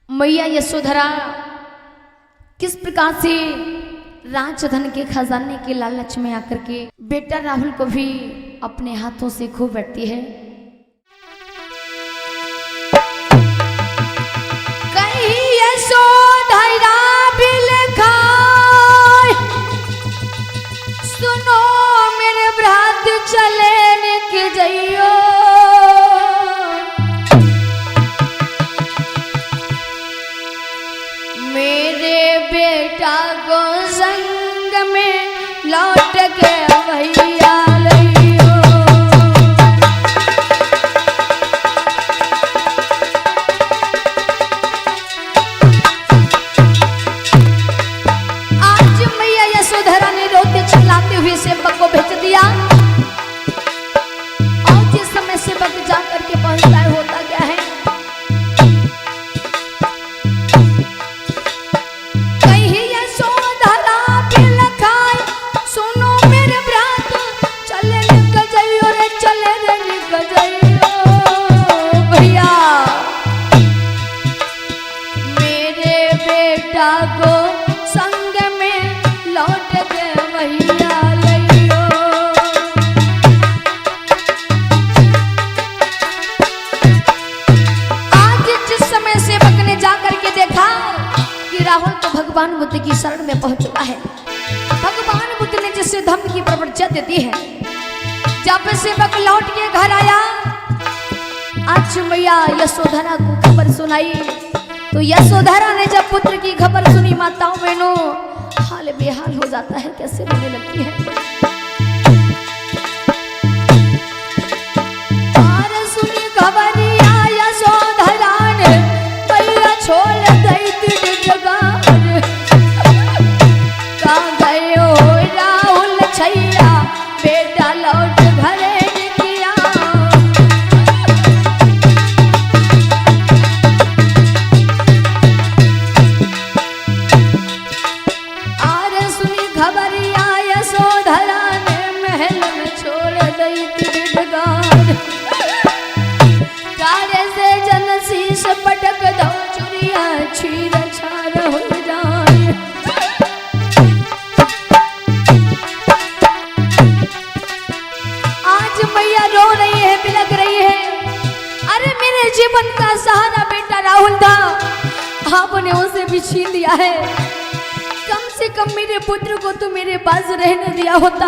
मैया यशोधरा किस प्रकार से राजधन के खजाने के लालच में आकर के बेटा राहुल को भी अपने हाथों से खो बैठती है। कहीं यशोधरा भी लिखाए, सुनो मेरे भ्रात चले के जइयो, मेरे बेटा को संग में लौट के भैया लइयो। आज मैया यशोधरा ने रोते चिल्लाते हुए सेवक को भेज दिया और जिस समय सेवक जाकर के पहुंचता है होता क्या है, को संग में लौट के भैया लइयो। आज जिस समय सेवक ने जाकर के देखा कि राहुल तो भगवान बुद्ध की शरण में पहुंच चुका है, भगवान बुद्ध ने जिससे धम्म की प्रवृत्ति देती है, जब सेवक लौट के घर आया, आज मैया यशोधरा को खबर सुनाई तो यशोधरा ने जब पुत्र की खबर सुनी, माताओं बहनों हाल बेहाल हो जाता है, कैसे रोने लगती है। और सुनी खबर यशोधरा ने मैया छोड़ गई थी जगह, कहाँ गए हो राहुल छैया, बेटा लौट घरे किया। यशोधरा ने महल में छोड़ दी थी डगार, तारे से जन शीश पटक दो, चुरिया छीर छार हो जाए। आज मैया रो रही है, बिलख रही है, अरे मेरे जीवन का सहारा बेटा राहुल था, आपने उसे भी छीन लिया है, कम से कम मेरे पुत्र को तो मेरे पास रहने दिया होता।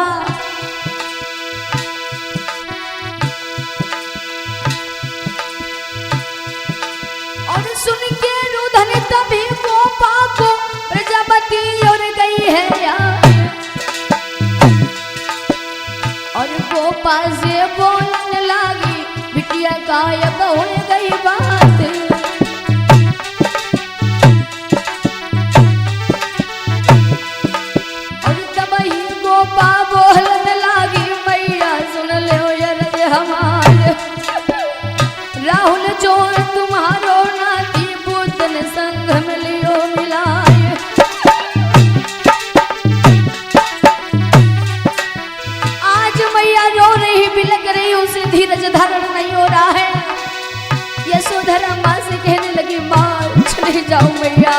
और सुन के रुदन तभी गोपा को प्रजापति और गई है यार, और गोपा से बोलने लगी, बिटिया गायब हो गई बात। गोपा बोलने लगी, मैया सुन ले ये हमारे राहुल जो तुम्हारो नाती बुद्ध ने संग में लियो मिलाए। आज मैया रो रही, बिलख रही, उसे धीरज धारण नहीं हो रहा है। यशोधरा माँ से कहने लगी, माँ चले जाओ मैया,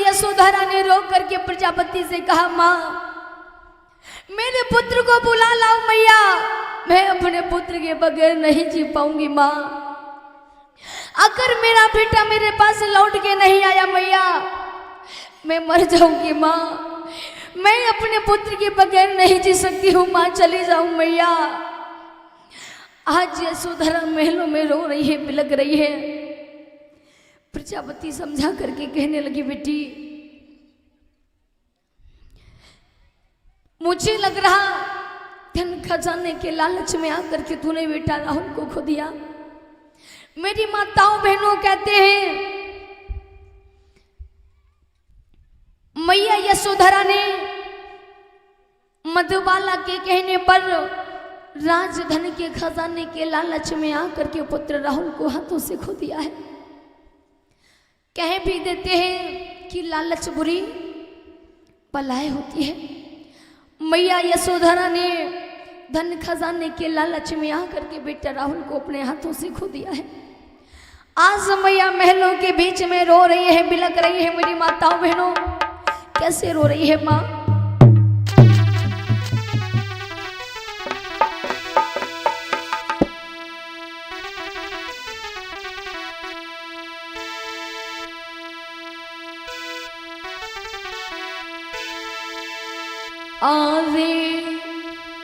यशोधरा ने रो करके प्रजापति से कहा, माँ मेरे पुत्र को बुला लाओ मैया, मैं अपने पुत्र के बगैर नहीं जी पाऊंगी माँ, अगर मेरा बेटा मेरे पास लौट के नहीं आया मैया मैं मर जाऊंगी माँ, मैं अपने पुत्र के बगैर नहीं जी सकती हूँ माँ, चली जाऊं मैया। आज यशोधरा महलों में रो रही है, बिलख रही है। प्रजापति समझा करके कहने लगी, बेटी मुझे लग रहा धन खजाने के लालच में आकर के तूने बेटा राहुल को खो दिया। मेरी माताओं बहनों कहते हैं मैया यशोधरा ने मधुबाला के कहने पर राजधन के खजाने के लालच में आकर के पुत्र राहुल को हाथों से खो दिया है। कह भी देते हैं कि लालच बुरी बलाएं होती है। मैया यशोधरा ने धन खजाने के लालच में आकर के बेटा राहुल को अपने हाथों से खो दिया है। आज मैया महलों के बीच में रो रही है, बिलक रही है। मेरी माताओं बहनों कैसे रो रही है माँ? आवे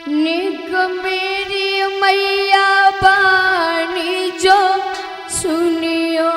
निक मेरी मैया बानी जो सुनियो,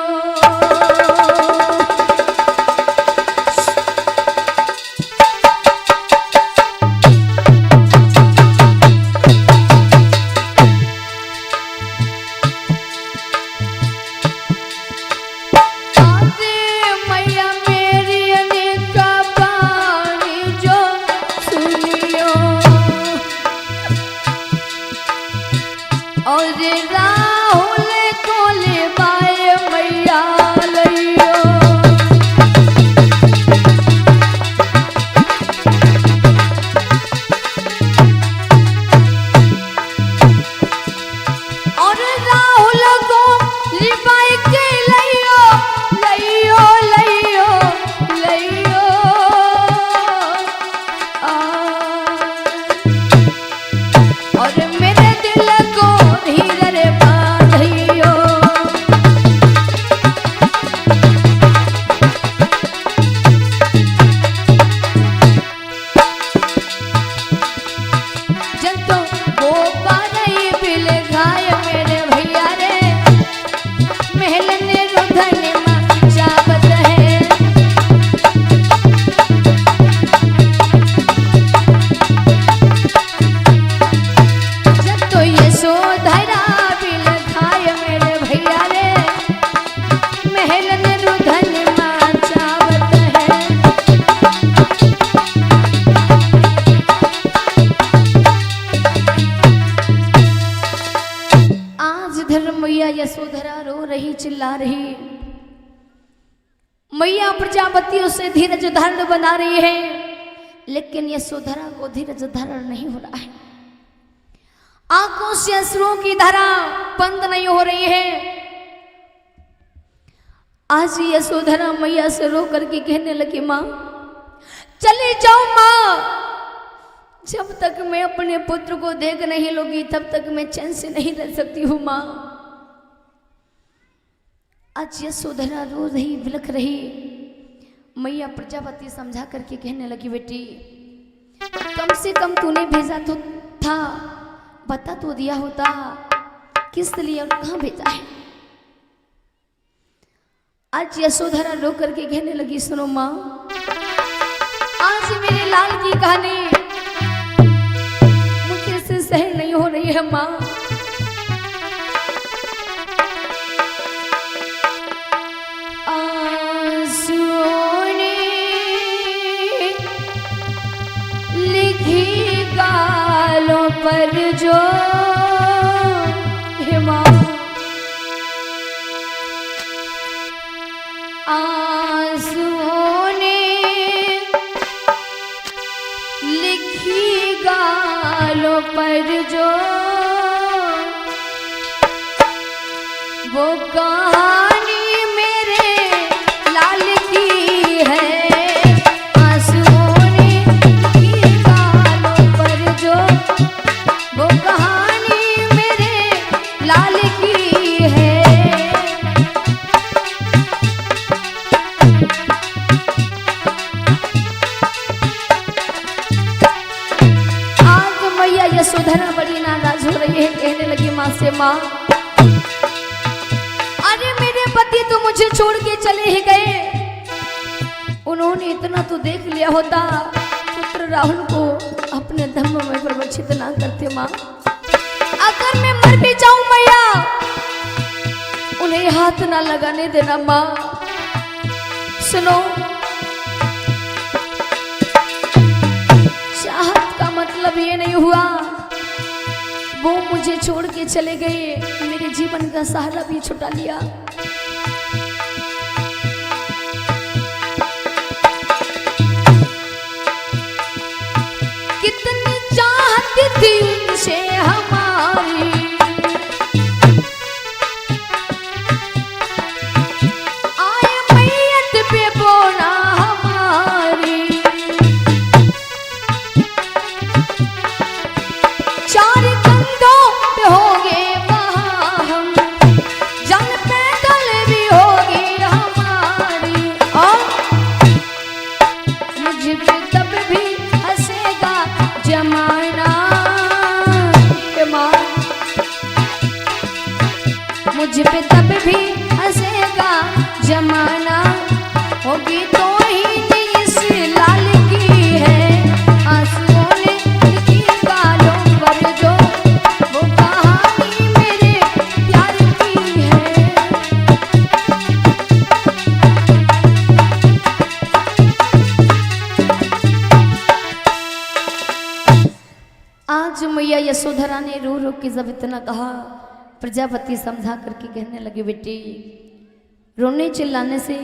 यशोधरा रो रही, चिल्ला रही। मैया प्रजापति उसे धीरज धारण बना रही है, लेकिन यशोधरा को धीरज धारण नहीं हो रहा है। आंखों से अश्रुओं की धारा बंद नहीं हो रही है। आज यशोधरा मैया से रो करके कहने लगी, माँ चले जाओ माँ, जब तक मैं अपने पुत्र को देख नहीं लूंगी तब तक मैं चैन से नहीं रह सकती हूँ माँ। आज यशोधरा रो रही, बिलख रही। मैया प्रजापति समझा करके कहने लगी, बेटी कम से कम तूने भेजा तो था, बता तो दिया होता किस लिए और कहाँ भेजा है। आज यशोधरा रो करके कहने लगी, सुनो माँ, आज मेरे लाल की कहानी मुझे से सहन नहीं हो रही है माँ। पर जो हिमा आंसुओं ने लिखी गालों पर जो वो कहानी मेरे लाल की है। आंसुओं ने लिखी गालों पर जो वो कहानी मेरे लाल की है। आज मैया यशोधरा बड़ी नाराज हो रही है, कहने लगी माँ से, माँ अरे मेरे पति तो मुझे छोड़ के चले ही गए, उन्होंने इतना तो देख लिया होता, पुत्र राहुल को अपने धर्म में प्रवचित ना करते माँ। अगर मैं मर भी जाऊं मैया, उन्हें हाथ ना लगाने देना माँ। सुनो, चाहत का मतलब ये नहीं हुआ वो मुझे छोड़ के चले गए, मेरे जीवन का सहारा भी छुटा लिया। कितनी चाहत थी उनसे हमारी, आए मैयत पे बोना हमारी। चार कंधों पे होंगे वहाँ हम, जान पैदल भी होगी हमारी। और मुझ पे तब भी हंसेगा जमाना के माँ, मुझ पे तब भी हंसेगा जमाना। होगी तो ही इस लाल की है, आंसुओं ने लिखी गालों पर जो, वो कहानी मेरे प्यार की है। आज मैया यशोधरा ने रो रो के जब इतना कहा, प्रजापति समझा करके कहने लगे, बेटी रोने चिल्लाने से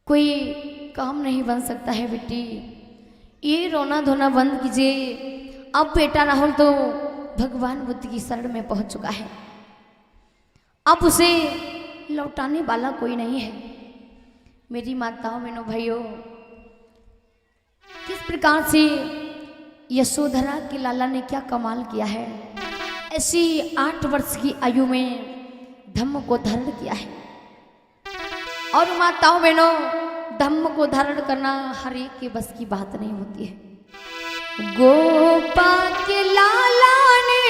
कोई काम नहीं बन सकता है बेटी, ये रोना धोना बंद कीजिए। अब बेटा राहुल तो भगवान बुद्ध की शरण में पहुंच चुका है, अब उसे लौटाने वाला कोई नहीं है। मेरी माताओं बहनों भाइयों, किस प्रकार से यशोधरा के लाला ने क्या कमाल किया है। ऐसी 8 वर्ष की आयु में धम्म को धारण किया है। और माताओं बहनों, धम्म को धारण करना हर एक के बस की बात नहीं होती है। गोपा के लाला ने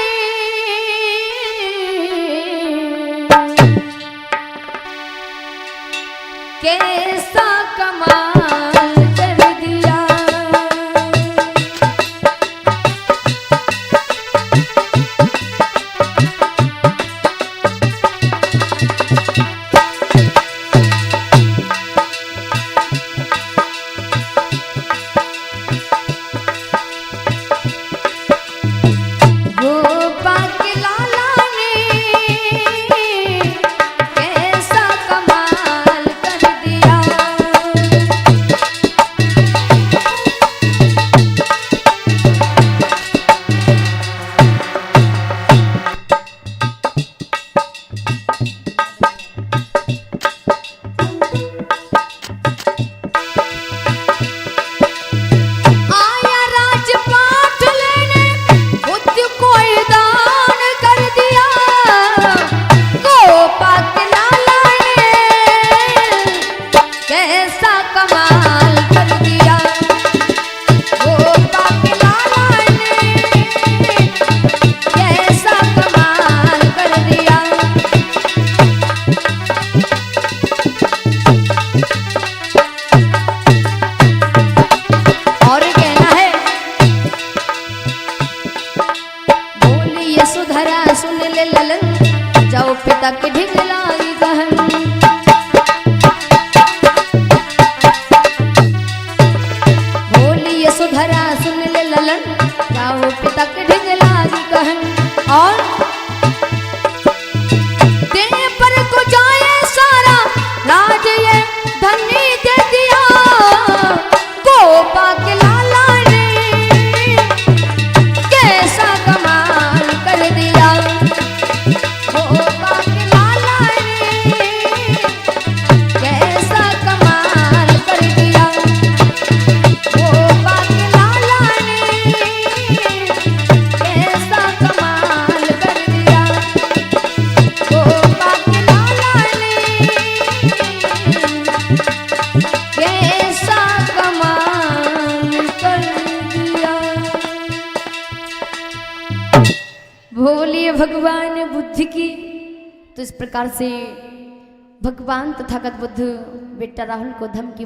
कैसा कमाल कर दिया। तक ढिगलाई गहन। बोली यशोधरा सुन ले ललन, जाओ पिता के ढिगलाई गहन। और तेरे पर को जाए सारा राज ये धनी दे दिया, गोपा के लाला ने कैसा कमाल कर दिया। गोपा के लाला ने कैसा कमाल कर दिया। गोपा के लाला ने कैसा कमाल कर दिया। गोपा के लाला ने कैसा कमाल कर दिया। बोलिए भगवान बुद्ध की। तो इस प्रकार से भगवान तथागत बुद्ध बेटा राहुल को धम्म की